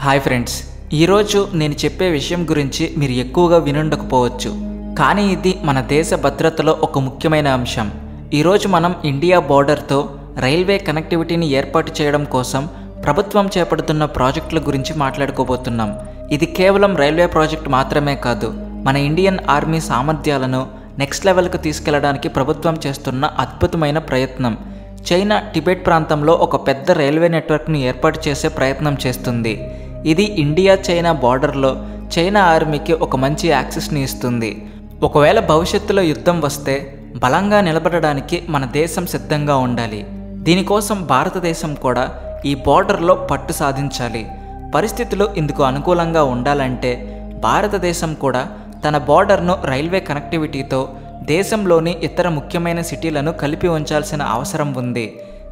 Hi friends, ఈరోజు నేను చెప్పే విషయం గురించి మీరు ఎక్కువగా వినుండకపోవచ్చు, కానీ ఇది మన దేశ భద్రతలో ఒక ముఖ్యమైన అంశం. ఈరోజు మనం ఇండియా బోర్డర్తో రైల్వే కనెక్టివిటీని ఏర్పాటు చేయడం కోసం ప్రభుత్వం చేపడుతున్న ప్రాజెక్టుల గురించి మాట్లాడుకోబోతున్నాం. ఇది కేవలం రైల్వే ప్రాజెక్ట్ మాత్రమే కాదు, మన ఇండియన్ ఆర్మీ సామర్థ్యాలను నెక్స్ట్ లెవెల్కి తీసుకెళ్లడానికి ప్రభుత్వం చేస్తున్న అద్భుతమైన ప్రయత్నం. చైనా టిబెట్ ప్రాంతంలో ఒక పెద్ద రైల్వే నెట్వర్క్ను ఏర్పాటు చేసే ప్రయత్నం చేస్తుంది. ఇది ఇండియా చైనా బార్డర్లో చైనా ఆర్మీకి ఒక మంచి యాక్సెస్ని ఇస్తుంది. ఒకవేళ భవిష్యత్తులో యుద్ధం వస్తే బలంగా నిలబడడానికి మన దేశం సిద్ధంగా ఉండాలి. దీనికోసం భారతదేశం కూడా ఈ బార్డర్లో పట్టు సాధించాలి. పరిస్థితులు ఇందుకు అనుకూలంగా ఉండాలంటే భారతదేశం కూడా తన బార్డర్ను రైల్వే కనెక్టివిటీతో దేశంలోని ఇతర ముఖ్యమైన సిటీలను కలిపి ఉంచాల్సిన అవసరం ఉంది.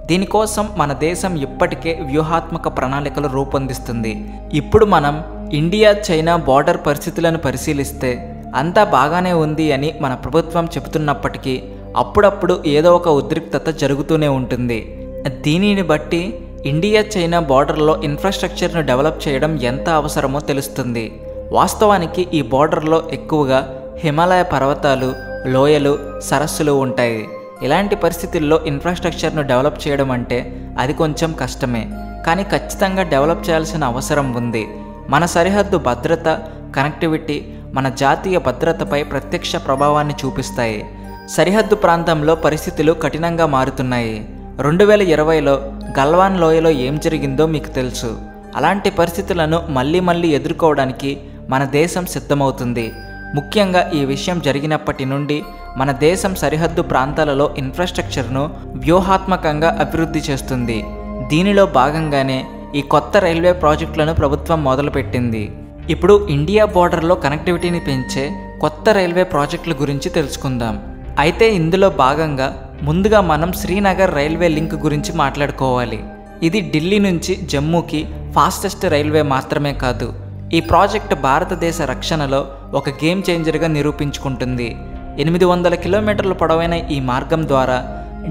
దీనికోసం మన దేశం ఇప్పటికే వ్యూహాత్మక ప్రణాళికలు రూపొందిస్తుంది. ఇప్పుడు మనం ఇండియా చైనా బార్డర్ పరిస్థితులను పరిశీలిస్తే అంతా బాగానే ఉంది అని మన ప్రభుత్వం చెబుతున్నప్పటికీ అప్పుడప్పుడు ఏదో ఒక ఉద్రిక్తత జరుగుతూనే ఉంటుంది. దీనిని బట్టి ఇండియా చైనా బార్డర్లో ఇన్ఫ్రాస్ట్రక్చర్ను డెవలప్ చేయడం ఎంత అవసరమో తెలుస్తుంది. వాస్తవానికి ఈ బార్డర్లో ఎక్కువగా హిమాలయ పర్వతాలు, లోయలు, సరస్సులు ఉంటాయి. ఇలాంటి పరిస్థితుల్లో ఇన్ఫ్రాస్ట్రక్చర్ను డెవలప్ చేయడం అంటే అది కొంచెం కష్టమే, కానీ ఖచ్చితంగా డెవలప్ చేయాల్సిన అవసరం ఉంది. మన సరిహద్దు భద్రత, కనెక్టివిటీ మన జాతీయ భద్రతపై ప్రత్యక్ష ప్రభావాన్ని చూపిస్తాయి. సరిహద్దు ప్రాంతంలో పరిస్థితులు కఠినంగా మారుతున్నాయి. 2020లో గల్వాన్ లోయలో ఏం జరిగిందో మీకు తెలుసు. అలాంటి పరిస్థితులను మళ్ళీ ఎదుర్కోవడానికి మన దేశం సిద్ధమవుతుంది. ముఖ్యంగా ఈ విషయం జరిగినప్పటి నుండి మన దేశం సరిహద్దు ప్రాంతాలలో ఇన్ఫ్రాస్ట్రక్చర్ను వ్యూహాత్మకంగా అభివృద్ధి చేస్తుంది. దీనిలో భాగంగానే ఈ కొత్త రైల్వే ప్రాజెక్టులను ప్రభుత్వం మొదలుపెట్టింది. ఇప్పుడు ఇండియా బోర్డర్లో కనెక్టివిటీని పెంచే కొత్త రైల్వే ప్రాజెక్టుల గురించి తెలుసుకుందాం. అయితే ఇందులో భాగంగా ముందుగా మనం శ్రీనగర్ రైల్వే లింక్ గురించి మాట్లాడుకోవాలి. ఇది ఢిల్లీ నుంచి జమ్మూకి ఫాస్టెస్ట్ రైల్వే మాత్రమే కాదు, ఈ ప్రాజెక్ట్ భారతదేశ రక్షణలో ఒక గేమ్ చేంజర్గా నిరూపించుకుంటుంది. 800 కిలోమీటర్ల పొడవైన ఈ మార్గం ద్వారా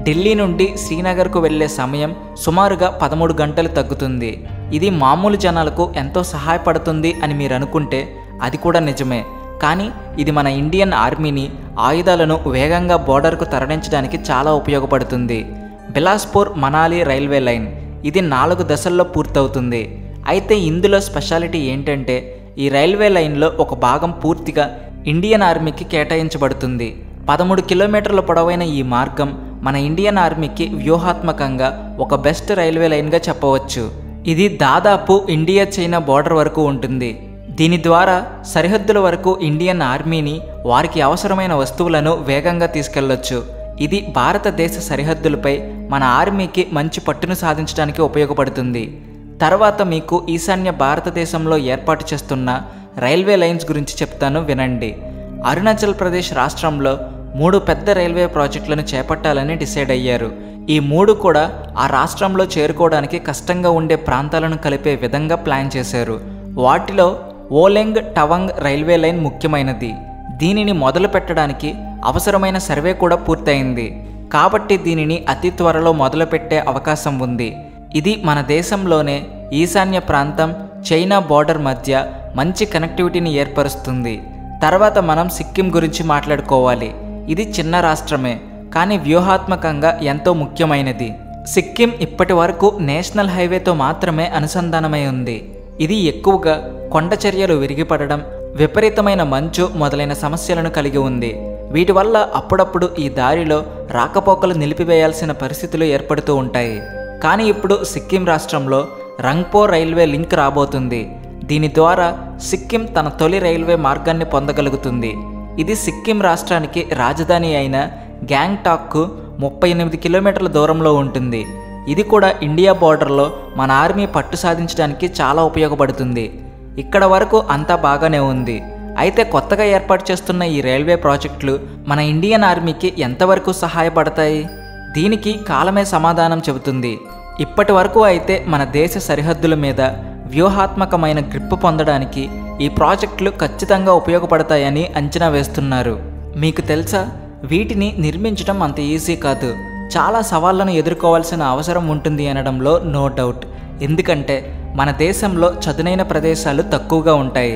ఢిల్లీ నుండి శ్రీనగర్కు వెళ్లే సమయం సుమారుగా 13 గంటలు తగ్గుతుంది. ఇది మామూలు జనాలకు ఎంతో సహాయపడుతుంది అని మీరు అనుకుంటే అది కూడా నిజమే, కానీ ఇది మన ఇండియన్ ఆర్మీని, ఆయుధాలను వేగంగా బోర్డర్కు తరలించడానికి చాలా ఉపయోగపడుతుంది. బిలాస్పూర్ మనాలి రైల్వే లైన్ ఇది 4 దశల్లో పూర్తవుతుంది. అయితే ఇందులో స్పెషాలిటీ ఏంటంటే ఈ రైల్వే లైన్లో ఒక భాగం పూర్తిగా ఇండియన్ ఆర్మీకి కేటాయించబడుతుంది. 13 కిలోమీటర్ల పొడవైన ఈ మార్గం మన ఇండియన్ ఆర్మీకి వ్యూహాత్మకంగా ఒక బెస్ట్ రైల్వే లైన్గా చెప్పవచ్చు. ఇది దాదాపు ఇండియా చైనా బోర్డర్ వరకు ఉంటుంది. దీని ద్వారా సరిహద్దుల వరకు ఇండియన్ ఆర్మీని, వారికి అవసరమైన వస్తువులను వేగంగా తీసుకెళ్లొచ్చు. ఇది భారతదేశ సరిహద్దులపై మన ఆర్మీకి మంచి పట్టును సాధించడానికి ఉపయోగపడుతుంది. తర్వాత మీకు ఈశాన్య భారతదేశంలో ఏర్పాటు చేస్తున్న రైల్వే లైన్స్ గురించి చెప్తాను, వినండి. అరుణాచల్ ప్రదేశ్ రాష్ట్రంలో 3 పెద్ద రైల్వే ప్రాజెక్టులను చేపట్టాలని డిసైడ్ అయ్యారు. ఈ 3 కూడా ఆ రాష్ట్రంలో చేరుకోవడానికి కష్టంగా ఉండే ప్రాంతాలను కలిపే విధంగా ప్లాన్ చేశారు. వాటిలో ఓలెంగ్ టవంగ్ రైల్వే లైన్ ముఖ్యమైనది. దీనిని మొదలు పెట్టడానికి అవసరమైన సర్వే కూడా పూర్తయింది, కాబట్టి దీనిని అతి త్వరలో మొదలుపెట్టే అవకాశం ఉంది. ఇది మన దేశంలోనే ఈశాన్య ప్రాంతం, చైనా బార్డర్ మధ్య మంచి కనెక్టివిటీని ఏర్పరుస్తుంది. తర్వాత మనం సిక్కిం గురించి మాట్లాడుకోవాలి. ఇది చిన్న రాష్ట్రమే, కానీ వ్యూహాత్మకంగా ఎంతో ముఖ్యమైనది. సిక్కిం ఇప్పటి వరకు నేషనల్ హైవేతో మాత్రమే అనుసంధానమై ఉంది. ఇది ఎక్కువగా కొండ చర్యలు విరిగిపడడం, విపరీతమైన మంచు మొదలైన సమస్యలను కలిగి ఉంది. వీటి వల్ల అప్పుడప్పుడు ఈ దారిలో రాకపోకలు నిలిపివేయాల్సిన పరిస్థితులు ఏర్పడుతూ ఉంటాయి. కానీ ఇప్పుడు సిక్కిం రాష్ట్రంలో రంగ్పో రైల్వే లింక్ రాబోతుంది. దీని ద్వారా సిక్కిం తన తొలి రైల్వే మార్గాన్ని పొందగలుగుతుంది. ఇది సిక్కిం రాష్ట్రానికి రాజధాని అయిన గ్యాంగ్టాక్కు 38 కిలోమీటర్ల దూరంలో ఉంటుంది. ఇది కూడా ఇండియా బోర్డర్లో మన ఆర్మీ పట్టు సాధించడానికి చాలా ఉపయోగపడుతుంది. ఇక్కడ వరకు అంతా బాగానే ఉంది. అయితే కొత్తగా ఏర్పాటు చేస్తున్న ఈ రైల్వే ప్రాజెక్టులు మన ఇండియన్ ఆర్మీకి ఎంతవరకు సహాయపడతాయి? దీనికి కాలమే సమాధానం చెబుతుంది. ఇప్పటి వరకు అయితే మన దేశ సరిహద్దుల మీద వ్యూహాత్మకమైన గ్రిప్ పొందడానికి ఈ ప్రాజెక్టులు ఖచ్చితంగా ఉపయోగపడతాయని అంచనా వేస్తున్నారు. మీకు తెలుసా, వీటిని నిర్మించడం అంత ఈజీ కాదు. చాలా సవాళ్లను ఎదుర్కోవాల్సిన అవసరం ఉంటుంది అనడంలో నో డౌట్. ఎందుకంటే మన దేశంలో చదునైన ప్రదేశాలు తక్కువగా ఉంటాయి.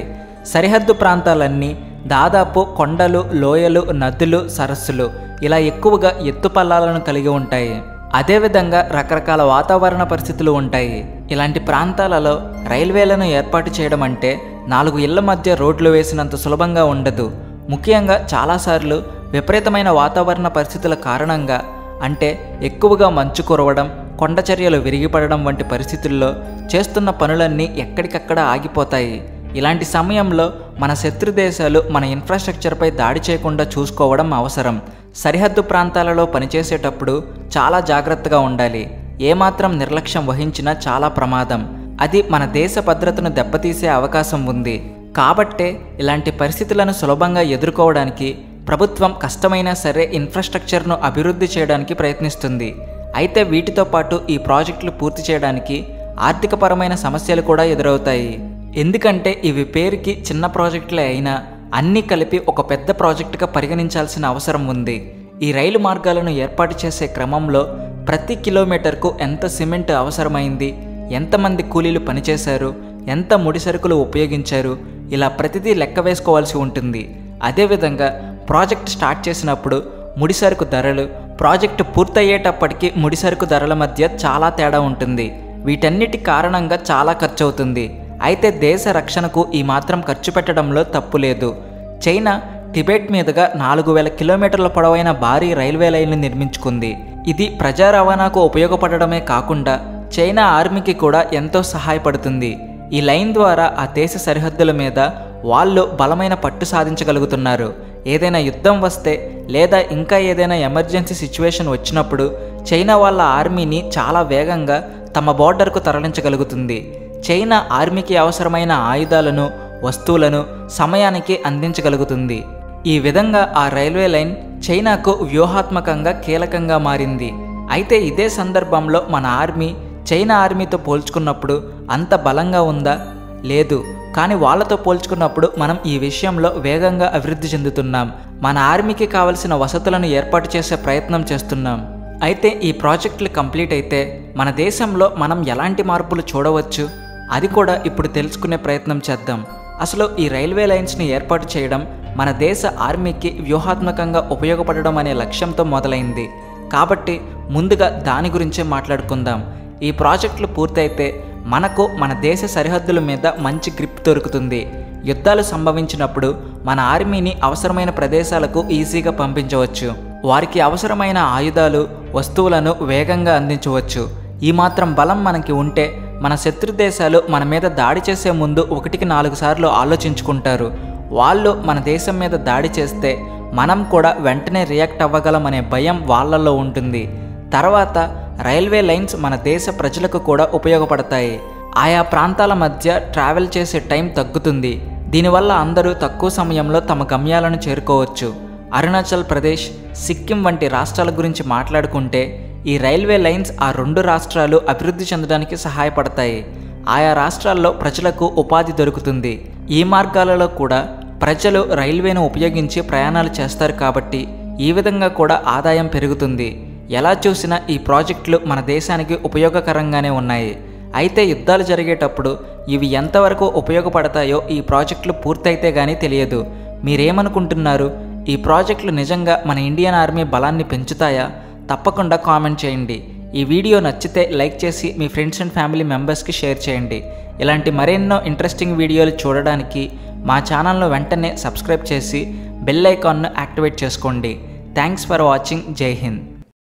సరిహద్దు ప్రాంతాలన్నీ దాదాపు కొండలు, లోయలు, నదులు, సరస్సులు ఇలా ఎక్కువగా ఎత్తుపల్లాలను కలిగి ఉంటాయి. అదేవిధంగా రకరకాల వాతావరణ పరిస్థితులు ఉంటాయి. ఇలాంటి ప్రాంతాలలో రైల్వేలను ఏర్పాటు చేయడం అంటే 4 ఇళ్ల మధ్య రోడ్లు వేసినంత సులభంగా ఉండదు. ముఖ్యంగా చాలాసార్లు విపరీతమైన వాతావరణ పరిస్థితుల కారణంగా, అంటే ఎక్కువగా మంచు కురవడం, కొండచర్యలు విరిగిపడడం వంటి పరిస్థితుల్లో చేస్తున్న పనులన్నీ ఎక్కడికక్కడ ఆగిపోతాయి. ఇలాంటి సమయంలో మన శత్రు దేశాలు మన ఇన్ఫ్రాస్ట్రక్చర్పై దాడి చేయకుండా చూసుకోవడం అవసరం. సరిహద్దు ప్రాంతాలలో పనిచేసేటప్పుడు చాలా జాగ్రత్తగా ఉండాలి. ఏమాత్రం నిర్లక్ష్యం వహించినా చాలా ప్రమాదం. అది మన దేశ భద్రతను దెబ్బతీసే అవకాశం ఉంది. కాబట్టే ఇలాంటి పరిస్థితులను సులభంగా ఎదుర్కోవడానికి ప్రభుత్వం కష్టమైనా సరే ఇన్ఫ్రాస్ట్రక్చర్ను అభివృద్ధి చేయడానికి ప్రయత్నిస్తుంది. అయితే వీటితో పాటు ఈ ప్రాజెక్టులు పూర్తి చేయడానికి ఆర్థికపరమైన సమస్యలు కూడా ఎదురవుతాయి. ఎందుకంటే ఇవి పేరుకి చిన్న ప్రాజెక్టులే అయినా అన్నీ కలిపి ఒక పెద్ద ప్రాజెక్టుగా పరిగణించాల్సిన అవసరం ఉంది. ఈ రైలు మార్గాలను ఏర్పాటు చేసే క్రమంలో ప్రతి కిలోమీటర్కు ఎంత సిమెంట్ అవసరమైంది, ఎంతమంది కూలీలు పనిచేశారు, ఎంత ముడి సరుకులు ఉపయోగించారు, ఇలా ప్రతిదీ లెక్క వేసుకోవాల్సి ఉంటుంది. అదేవిధంగా ప్రాజెక్ట్ స్టార్ట్ చేసినప్పుడు ముడిసరుకు ధరలు, ప్రాజెక్టు పూర్తయ్యేటప్పటికి ముడిసరుకు ధరల మధ్య చాలా తేడా ఉంటుంది. వీటన్నిటి కారణంగా చాలా ఖర్చు అవుతుంది. అయితే దేశ రక్షణకు ఈ మాత్రం ఖర్చు పెట్టడంలో తప్పు లేదు. చైనా టిబెట్ మీదుగా 4000 కిలోమీటర్ల పొడవైన భారీ రైల్వే లైన్ను నిర్మించుకుంది. ఇది ప్రజా రవాణాకు ఉపయోగపడడమే కాకుండా చైనా ఆర్మీకి కూడా ఎంతో సహాయపడుతుంది. ఈ లైన్ ద్వారా ఆ దేశ సరిహద్దుల మీద వాళ్ళు బలమైన పట్టు సాధించగలుగుతున్నారు. ఏదైనా యుద్ధం వస్తే లేదా ఇంకా ఏదైనా ఎమర్జెన్సీ సిచ్యువేషన్ వచ్చినప్పుడు చైనా వాళ్ళ ఆర్మీని చాలా వేగంగా తమ బోర్డర్కు తరలించగలుగుతుంది. చైనా ఆర్మీకి అవసరమైన ఆయుధాలను, వస్తువులను సమయానికి అందించగలుగుతుంది. ఈ విధంగా ఆ రైల్వే లైన్ చైనాకు వ్యూహాత్మకంగా కీలకంగా మారింది. అయితే ఇదే సందర్భంలో మన ఆర్మీ చైనా ఆర్మీతో పోల్చుకున్నప్పుడు అంత బలంగా ఉందా? లేదు. కానీ వాళ్ళతో పోల్చుకున్నప్పుడు మనం ఈ విషయంలో వేగంగా అభివృద్ధి చెందుతున్నాం. మన ఆర్మీకి కావలసిన వసతులను ఏర్పాటు చేసే ప్రయత్నం చేస్తున్నాం. అయితే ఈ ప్రాజెక్టులు కంప్లీట్ అయితే మన దేశంలో మనం ఎలాంటి మార్పులు చూడవచ్చు అది కూడా ఇప్పుడు తెలుసుకునే ప్రయత్నం చేద్దాం. అసలు ఈ రైల్వే లైన్స్ని ఏర్పాటు చేయడం మన దేశ ఆర్మీకి వ్యూహాత్మకంగా ఉపయోగపడడం అనే లక్ష్యంతో మొదలైంది. కాబట్టి ముందుగా దాని గురించే మాట్లాడుకుందాం. ఈ ప్రాజెక్టులు పూర్తయితే మనకు మన దేశ సరిహద్దుల మీద మంచి గ్రిప్ దొరుకుతుంది. యుద్ధాలు సంభవించినప్పుడు మన ఆర్మీని అవసరమైన ప్రదేశాలకు ఈజీగా పంపించవచ్చు. వారికి అవసరమైన ఆయుధాలు, వస్తువులను వేగంగా అందించవచ్చు. ఈ మాత్రం బలం మనకి ఉంటే మన శత్రు దేశాలు మన మీద దాడి చేసే ముందు 1కి 4 సార్లు ఆలోచించుకుంటారు. వాళ్ళు మన దేశం మీద దాడి చేస్తే మనం కూడా వెంటనే రియాక్ట్ అవ్వగలమనే భయం వాళ్ళల్లో ఉంటుంది. తర్వాత రైల్వే లైన్స్ మన దేశ ప్రజలకు కూడా ఉపయోగపడతాయి. ఆయా ప్రాంతాల మధ్య ట్రావెల్ చేసే టైం తగ్గుతుంది. దీనివల్ల అందరూ తక్కువ సమయంలో తమ గమ్యాలను చేరుకోవచ్చు. అరుణాచల్ ప్రదేశ్, సిక్కిం వంటి రాష్ట్రాల గురించి మాట్లాడుకుంటే ఈ రైల్వే లైన్స్ ఆ 2 రాష్ట్రాలు అభివృద్ధి చెందడానికి సహాయపడతాయి. ఆయా రాష్ట్రాల్లో ప్రజలకు ఉపాధి దొరుకుతుంది. ఈ మార్గాలలో కూడా ప్రజలు రైల్వేను ఉపయోగించి ప్రయాణాలు చేస్తారు కాబట్టి ఈ విధంగా కూడా ఆదాయం పెరుగుతుంది. ఎలా చూసినా ఈ ప్రాజెక్టులు మన దేశానికి ఉపయోగకరంగానే ఉన్నాయి. అయితే యుద్ధాలు జరిగేటప్పుడు ఇవి ఎంతవరకు ఉపయోగపడతాయో ఈ ప్రాజెక్టులు పూర్తయితే కానీ తెలియదు. మీరేమనుకుంటున్నారు? ఈ ప్రాజెక్టులు నిజంగా మన ఇండియన్ ఆర్మీ బలాన్ని పెంచుతాయా? తప్పకుండా కామెంట్ చేయండి. ఈ వీడియో నచ్చితే లైక్ చేసి మీ ఫ్రెండ్స్ అండ్ ఫ్యామిలీ మెంబర్స్కి షేర్ చేయండి. ఇలాంటి మరెన్నో ఇంట్రెస్టింగ్ వీడియోలు చూడడానికి మా ఛానల్ను వెంటనే సబ్స్క్రైబ్ చేసి బెల్ ఐకాన్ను యాక్టివేట్ చేసుకోండి. Thanks for watching. జై హింద్.